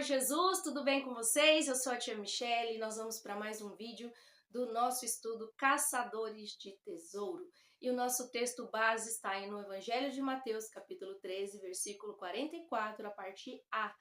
Jesus, tudo bem com vocês? Eu sou a tia Michele e nós vamos para mais um vídeo do nosso estudo Caçadores de Tesouro. E o nosso texto base está aí no Evangelho de Mateus, capítulo 13, versículo 44, a parte A.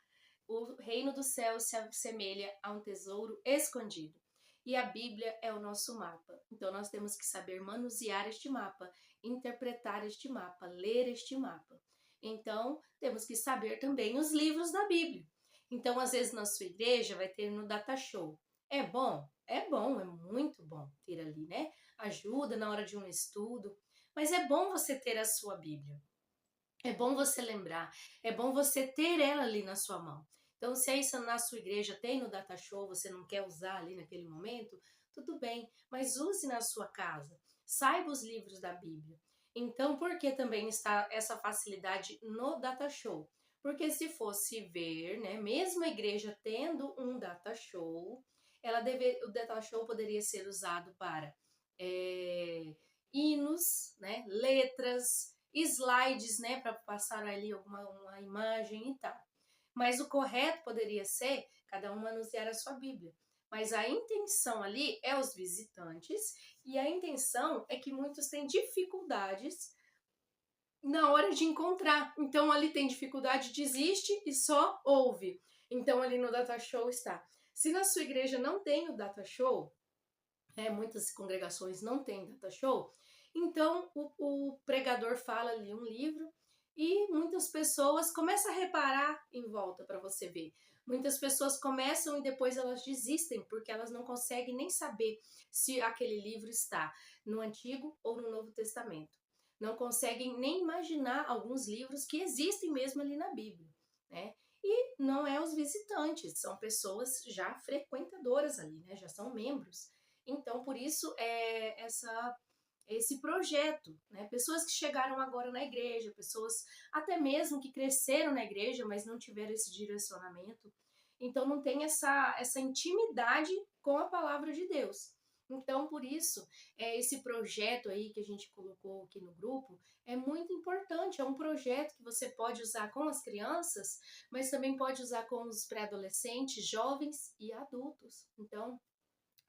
O reino do céu se assemelha a um tesouro escondido. E a Bíblia é o nosso mapa. Então nós temos que saber manusear este mapa, interpretar este mapa, ler este mapa. Então temos que saber também os livros da Bíblia. Então, às vezes, na sua igreja vai ter no Data Show. É bom? É bom, é muito bom ter ali, né? Ajuda na hora de um estudo. Mas é bom você ter a sua Bíblia. É bom você lembrar. É bom você ter ela ali na sua mão. Então, se é isso na sua igreja tem no Data Show, você não quer usar ali naquele momento, tudo bem. Mas use na sua casa. Saiba os livros da Bíblia. Então, por que também está essa facilidade no Data Show? Porque se fosse ver, né, mesmo a igreja tendo um data show, o data show poderia ser usado para hinos, né, letras, slides, né, para passar ali uma imagem e tal. Mas o correto poderia ser cada um manusear a sua Bíblia. Mas a intenção ali é os visitantes e a intenção é que muitos têm dificuldades na hora de encontrar. Então ali tem dificuldade, desiste e só ouve. Então ali no Data Show está. Se na sua igreja não tem o Data Show, muitas congregações não têm Data Show, então o pregador fala ali um livro e muitas pessoas começam a reparar em volta para você ver. Muitas pessoas começam e depois elas desistem porque elas não conseguem nem saber se aquele livro está no Antigo ou no Novo Testamento. Não conseguem nem imaginar alguns livros que existem mesmo ali na Bíblia, né? E não é os visitantes, são pessoas já frequentadoras ali, né? Já são membros. Então, por isso, esse projeto, né? Pessoas que chegaram agora na igreja, pessoas até mesmo que cresceram na igreja, mas não tiveram esse direcionamento. Então, não tem essa intimidade com a palavra de Deus. Então, por isso, esse projeto aí que a gente colocou aqui no grupo é muito importante. É um projeto que você pode usar com as crianças, mas também pode usar com os pré-adolescentes, jovens e adultos. Então,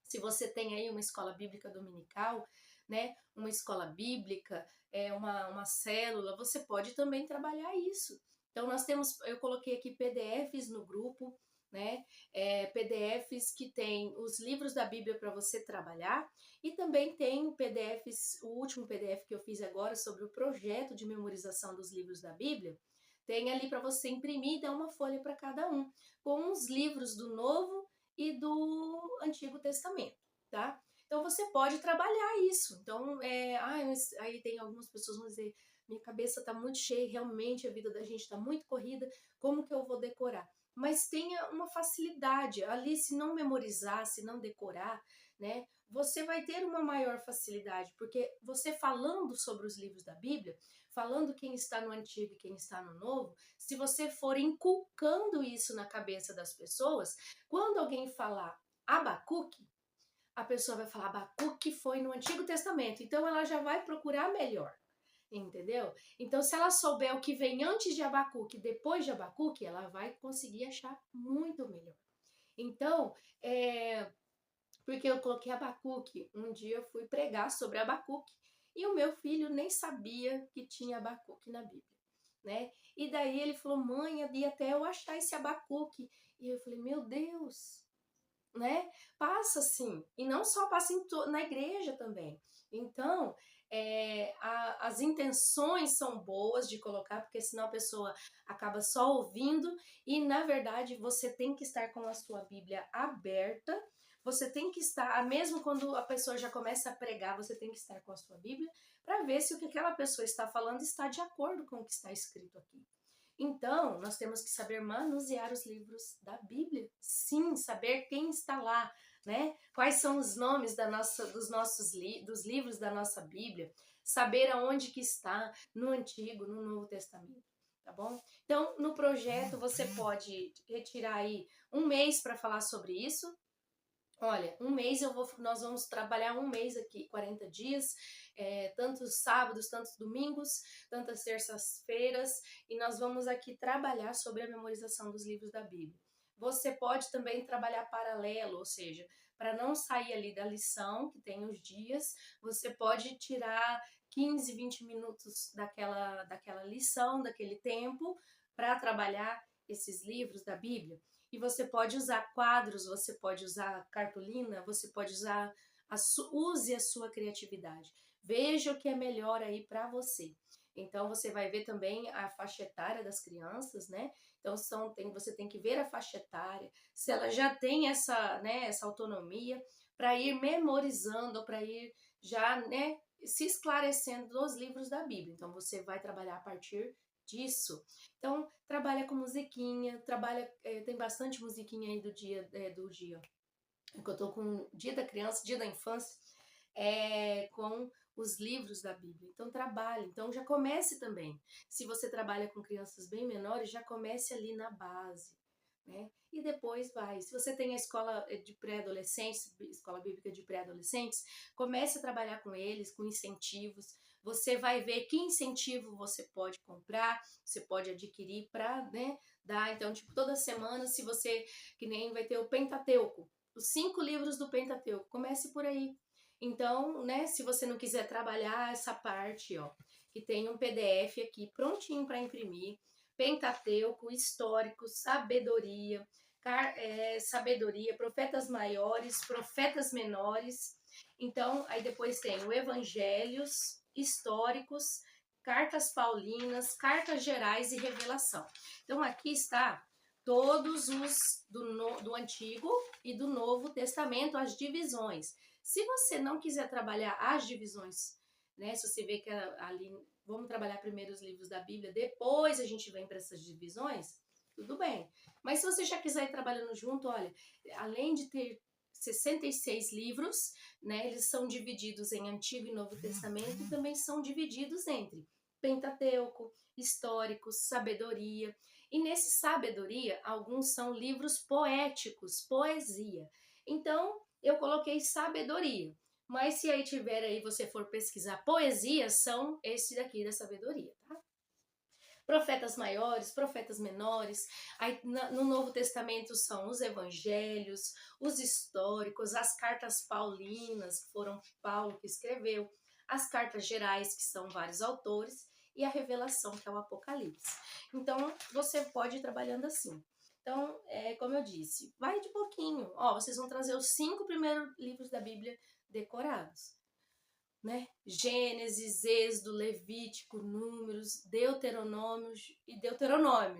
se você tem aí uma escola bíblica dominical, né, uma escola bíblica, uma célula, você pode também trabalhar isso. Então, eu coloquei aqui PDFs no grupo, né, PDFs que tem os livros da Bíblia para você trabalhar e também tem PDFs, o último PDF que eu fiz agora sobre o projeto de memorização dos livros da Bíblia, tem ali para você imprimir e dar uma folha para cada um, com os livros do Novo e do Antigo Testamento, tá? Então você pode trabalhar isso. Então, aí tem algumas pessoas que vão dizer, minha cabeça está muito cheia, realmente a vida da gente está muito corrida, como que eu vou decorar? Mas tenha uma facilidade ali, se não memorizar, se não decorar, né? Você vai ter uma maior facilidade, porque você falando sobre os livros da Bíblia, falando quem está no Antigo e quem está no Novo, se você for inculcando isso na cabeça das pessoas, quando alguém falar Abacuque, a pessoa vai falar Abacuque foi no Antigo Testamento, então ela já vai procurar melhor, entendeu? Então se ela souber o que vem antes de Abacuque, depois de Abacuque, ela vai conseguir achar muito melhor. Então, porque eu coloquei Abacuque, um dia eu fui pregar sobre Abacuque e o meu filho nem sabia que tinha Abacuque na Bíblia, né? E daí ele falou, mãe, e até eu achar esse Abacuque. E eu falei, meu Deus, né? Passa assim, e não só passa na igreja também. Então, as intenções são boas de colocar, porque senão a pessoa acaba só ouvindo e, na verdade, você tem que estar com a sua Bíblia aberta, você tem que estar, mesmo quando a pessoa já começa a pregar, você tem que estar com a sua Bíblia para ver se o que aquela pessoa está falando está de acordo com o que está escrito aqui. Então, nós temos que saber manusear os livros da Bíblia. Sim, saber quem está lá, né? Quais são os nomes dos livros da nossa Bíblia. Saber aonde que está no Antigo, no Novo Testamento, tá bom? Então, no projeto, você pode retirar aí um mês para falar sobre isso. Olha, um mês nós vamos trabalhar um mês aqui, 40 dias, tantos sábados, tantos domingos, tantas terças-feiras, e nós vamos aqui trabalhar sobre a memorização dos livros da Bíblia. Você pode também trabalhar paralelo, ou seja, para não sair ali da lição, que tem os dias, você pode tirar 15, 20 minutos daquela lição, daquele tempo, para trabalhar esses livros da Bíblia. E você pode usar quadros, você pode usar cartolina, você pode usar, use a sua criatividade. Veja o que é melhor aí para você. Então você vai ver também a faixa etária das crianças, né? Então você tem que ver a faixa etária, se ela já tem essa, né, essa autonomia para ir memorizando, para ir já, né, se esclarecendo dos livros da Bíblia. Então você vai trabalhar a partir disso. Então trabalha com musiquinha, trabalha, tem bastante musiquinha aí do dia que eu tô com o Dia da Criança, Dia da Infância, com os livros da Bíblia. Então trabalhe, então já comece também. Se você trabalha com crianças bem menores, já comece ali na base, né? E depois vai. Se você tem a escola de pré-adolescentes, escola bíblica de pré-adolescentes, comece a trabalhar com eles, com incentivos. Você vai ver que incentivo você pode comprar, você pode adquirir para, né, dar. Então, tipo, toda semana, se você, que nem vai ter o Pentateuco, os 5 livros do Pentateuco, comece por aí. Então, né, se você não quiser trabalhar essa parte, ó, que tem um PDF aqui prontinho para imprimir, Pentateuco, histórico, sabedoria, sabedoria, profetas maiores, profetas menores. Então, aí depois tem o Evangelhos, históricos, cartas paulinas, cartas gerais e revelação. Então, aqui está todos os do Antigo e do Novo Testamento, as divisões. Se você não quiser trabalhar as divisões, né, se você vê que ali, vamos trabalhar primeiro os livros da Bíblia, depois a gente vem para essas divisões, tudo bem. Mas se você já quiser ir trabalhando junto, olha, além de ter 66 livros, né, eles são divididos em Antigo e Novo Testamento e também são divididos entre Pentateuco, históricos, sabedoria. E nesse sabedoria, alguns são livros poéticos, poesia. Então, eu coloquei sabedoria. Mas se aí tiver aí, você for pesquisar poesia, são esse daqui da sabedoria, tá? Profetas maiores, profetas menores. Aí no Novo Testamento são os evangelhos, os históricos, as cartas paulinas, que foram Paulo que escreveu, as cartas gerais, que são vários autores, e a revelação, que é o Apocalipse. Então, você pode ir trabalhando assim. Então, como eu disse, vai de pouquinho. Ó, vocês vão trazer os 5 primeiros livros da Bíblia decorados, né? Gênesis, Êxodo, Levítico, Números, Deuteronômio,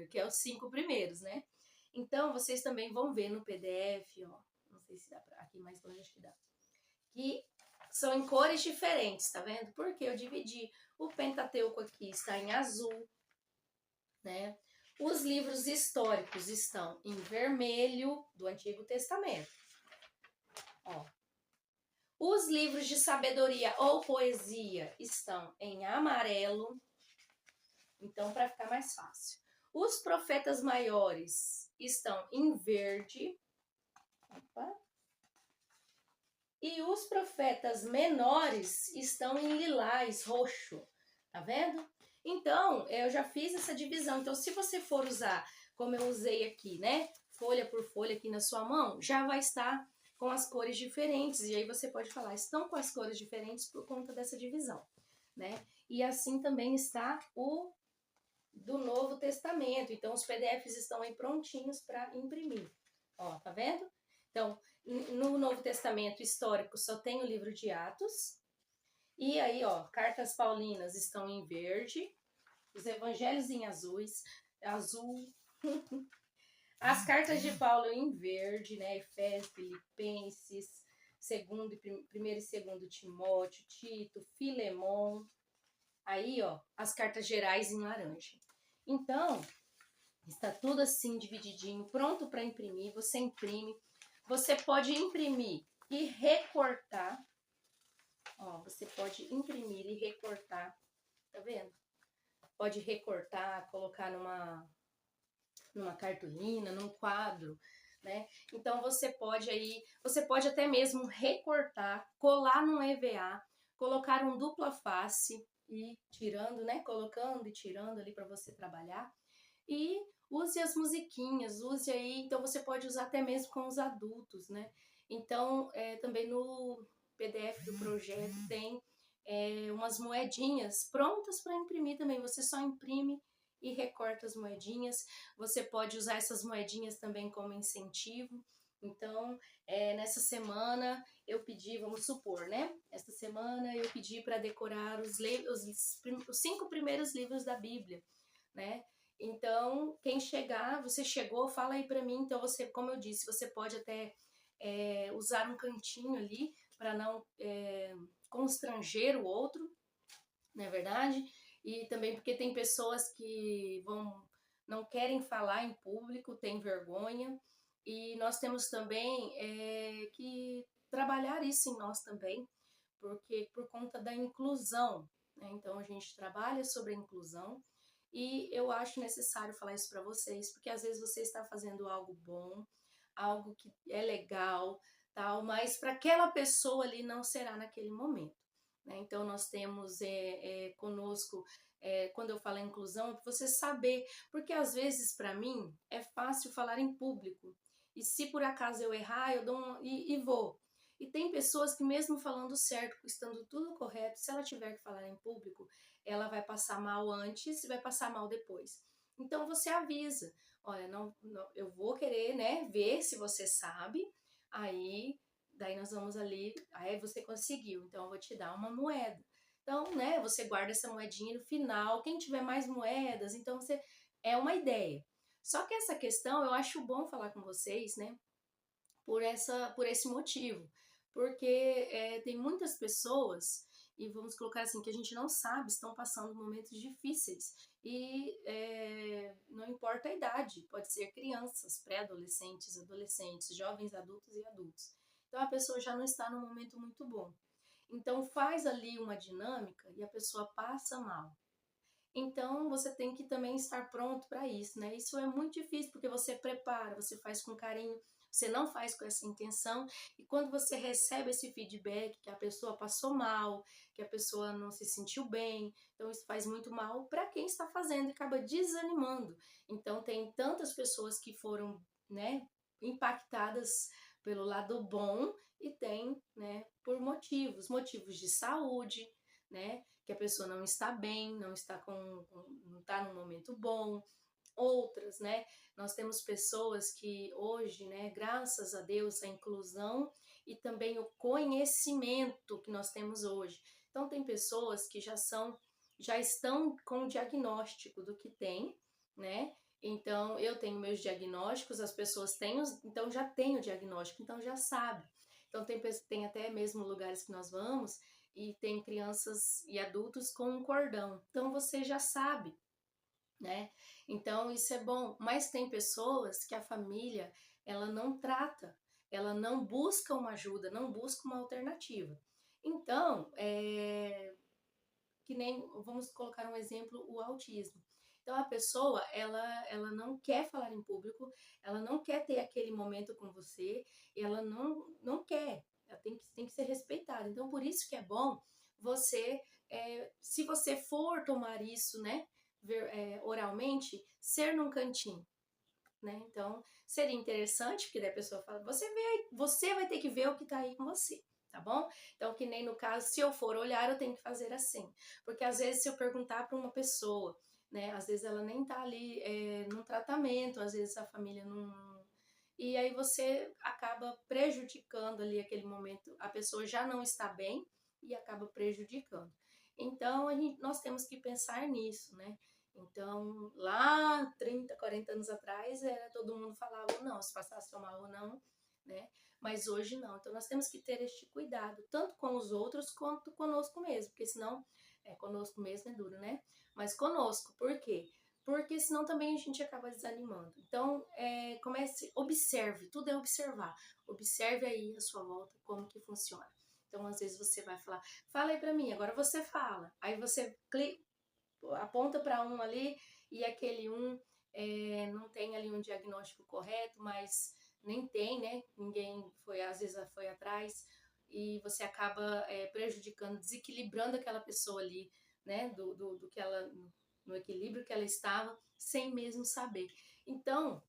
que é os 5 primeiros, né? Então, vocês também vão ver no PDF, ó, não sei se dá pra, aqui mais longe acho que dá, que são em cores diferentes, tá vendo? Porque eu dividi. O Pentateuco aqui está em azul, né? Os livros históricos estão em vermelho do Antigo Testamento. Ó. Os livros de sabedoria ou poesia estão em amarelo. Então, para ficar mais fácil. Os profetas maiores estão em verde. Opa. E os profetas menores estão em lilás, roxo. Tá vendo? Então, eu já fiz essa divisão. Então, se você for usar, como eu usei aqui, né? Folha por folha aqui na sua mão, já vai estar com as cores diferentes. E aí você pode falar, estão com as cores diferentes por conta dessa divisão, né? E assim também está o do Novo Testamento. Então, os PDFs estão aí prontinhos para imprimir. Ó, tá vendo? Então, no Novo Testamento histórico só tem o livro de Atos. E aí, ó, cartas paulinas estão em verde, os evangelhos em azul. As cartas de Paulo em verde, né? Efésios, Filipenses, primeiro e segundo Timóteo, Tito, Filemon. Aí, ó, as cartas gerais em laranja. Então, está tudo assim divididinho, pronto para imprimir. Você imprime. Você pode imprimir e recortar. Ó, você pode imprimir e recortar. Tá vendo? Pode recortar, colocar numa cartolina, num quadro, né? Então você pode até mesmo recortar, colar num EVA, colocar um dupla face e tirando, né? Colocando e tirando ali para você trabalhar. E use as musiquinhas, use aí, então você pode usar até mesmo com os adultos, né? Então, também no PDF do projeto tem umas moedinhas prontas para imprimir também. Você só imprime e recorta as moedinhas. Você pode usar essas moedinhas também como incentivo. Então, nessa semana eu pedi, vamos supor, né? Esta semana eu pedi para decorar os 5 primeiros livros da Bíblia, né? Então, quem chegar, você chegou, fala aí para mim. Então, você, como eu disse, você pode até usar um cantinho ali para não constranger o outro, não é verdade? E também porque tem pessoas que não querem falar em público, têm vergonha, e nós temos também que trabalhar isso em nós também, porque por conta da inclusão, né? Então a gente trabalha sobre a inclusão e eu acho necessário falar isso para vocês, porque às vezes você está fazendo algo bom, algo que é legal, tal, mas para aquela pessoa ali não será naquele momento, né? Então nós temos conosco, quando eu falo em inclusão, é para você saber, porque às vezes para mim é fácil falar em público, e se por acaso eu errar, eu dou e vou. E tem pessoas que mesmo falando certo, estando tudo correto, se ela tiver que falar em público, ela vai passar mal antes e vai passar mal depois. Então você avisa, olha, não, eu vou querer, né, ver se você sabe, aí daí nós vamos ali, aí você conseguiu, então eu vou te dar uma moeda. Então, né, você guarda essa moedinha no final, quem tiver mais moedas, então você é uma ideia. Só que essa questão eu acho bom falar com vocês, né, por esse motivo, porque tem muitas pessoas, e vamos colocar assim, que a gente não sabe, estão passando momentos difíceis, e não importa a idade, pode ser crianças, pré-adolescentes, adolescentes, jovens adultos e adultos. Então a pessoa já não está num momento muito bom. Então faz ali uma dinâmica e a pessoa passa mal. Então você tem que também estar pronto para isso, né? Isso é muito difícil porque você prepara, você faz com carinho, você não faz com essa intenção, e quando você recebe esse feedback que a pessoa passou mal, que a pessoa não se sentiu bem, então isso faz muito mal para quem está fazendo e acaba desanimando. Então tem tantas pessoas que foram, né, impactadas pelo lado bom e tem, né, por motivos de saúde, né, que a pessoa não está bem, não está não está num momento bom. Outras, né, nós temos pessoas que hoje, né, graças a Deus, a inclusão e também o conhecimento que nós temos hoje. Então tem pessoas que já estão com o diagnóstico do que tem, né? Então eu tenho meus diagnósticos, as pessoas têm, então já tem o diagnóstico, então já sabe. Então tem até mesmo lugares que nós vamos e tem crianças e adultos com um cordão. Então você já sabe, né? Então isso é bom, mas tem pessoas que a família ela não trata, ela não busca uma ajuda, não busca uma alternativa. Então, que nem, vamos colocar um exemplo, o autismo. Então a pessoa, ela não quer falar em público, ela não quer ter aquele momento com você, ela não quer, ela tem que ser respeitada. Então por isso que é bom você, se você for tomar isso, né, oralmente, ser num cantinho, né? Então seria interessante, porque daí a pessoa fala, você vai ter que ver o que tá aí com você. Tá bom? Então, que nem no caso, se eu for olhar, eu tenho que fazer assim. Porque às vezes, se eu perguntar para uma pessoa, né? Às vezes ela nem tá ali no tratamento, às vezes a família não. E aí você acaba prejudicando ali aquele momento. A pessoa já não está bem e acaba prejudicando. Então, nós temos que pensar nisso, né? Então, lá 30, 40 anos atrás, todo mundo falava não, se passasse mal ou não, né? Mas hoje não. Então nós temos que ter este cuidado, tanto com os outros quanto conosco mesmo, porque senão, conosco mesmo é duro, né? Mas conosco, por quê? Porque senão também a gente acaba desanimando. Então, observe, tudo é observar. Observe aí a sua volta, como que funciona. Então, às vezes você vai falar, fala aí pra mim, agora você fala. Aí você aponta para um ali e aquele um não tem ali um diagnóstico correto, mas nem tem, né? Ninguém foi, às vezes foi atrás e você acaba prejudicando, desequilibrando aquela pessoa ali, né? Do que ela, no equilíbrio que ela estava, sem mesmo saber. Então,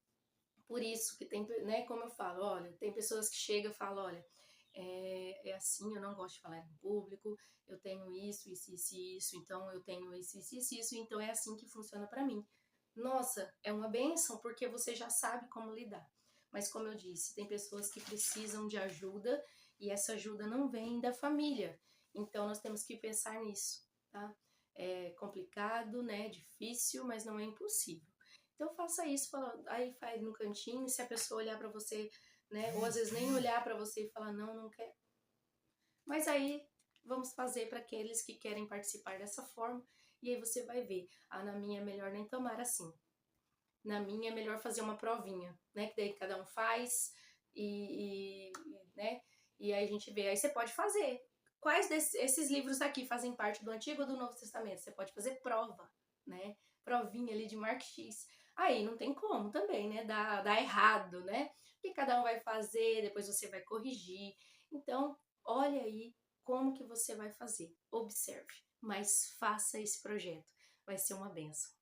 por isso que tem, né, como eu falo, olha, tem pessoas que chegam e falam, olha, é assim, eu não gosto de falar em público, eu tenho isso, então eu tenho isso, então é assim que funciona para mim. Nossa, é uma bênção porque você já sabe como lidar. Mas como eu disse, tem pessoas que precisam de ajuda e essa ajuda não vem da família. Então nós temos que pensar nisso, tá? É complicado, né? Difícil, mas não é impossível. Então faça isso, aí faz no cantinho, se a pessoa olhar para você, né? Ou às vezes nem olhar para você e falar não, não quer. Mas aí vamos fazer para aqueles que querem participar dessa forma. E aí você vai ver, na minha é melhor nem tomar assim. Na minha é melhor fazer uma provinha, né? Que daí cada um faz né? E aí a gente vê. Aí você pode fazer. Quais desses livros aqui fazem parte do Antigo ou do Novo Testamento? Você pode fazer prova, né? Provinha ali de Mark X. Aí não tem como também, né? Dá errado, né? Porque cada um vai fazer, depois você vai corrigir. Então, olha aí como que você vai fazer. Observe, mas faça esse projeto. Vai ser uma benção.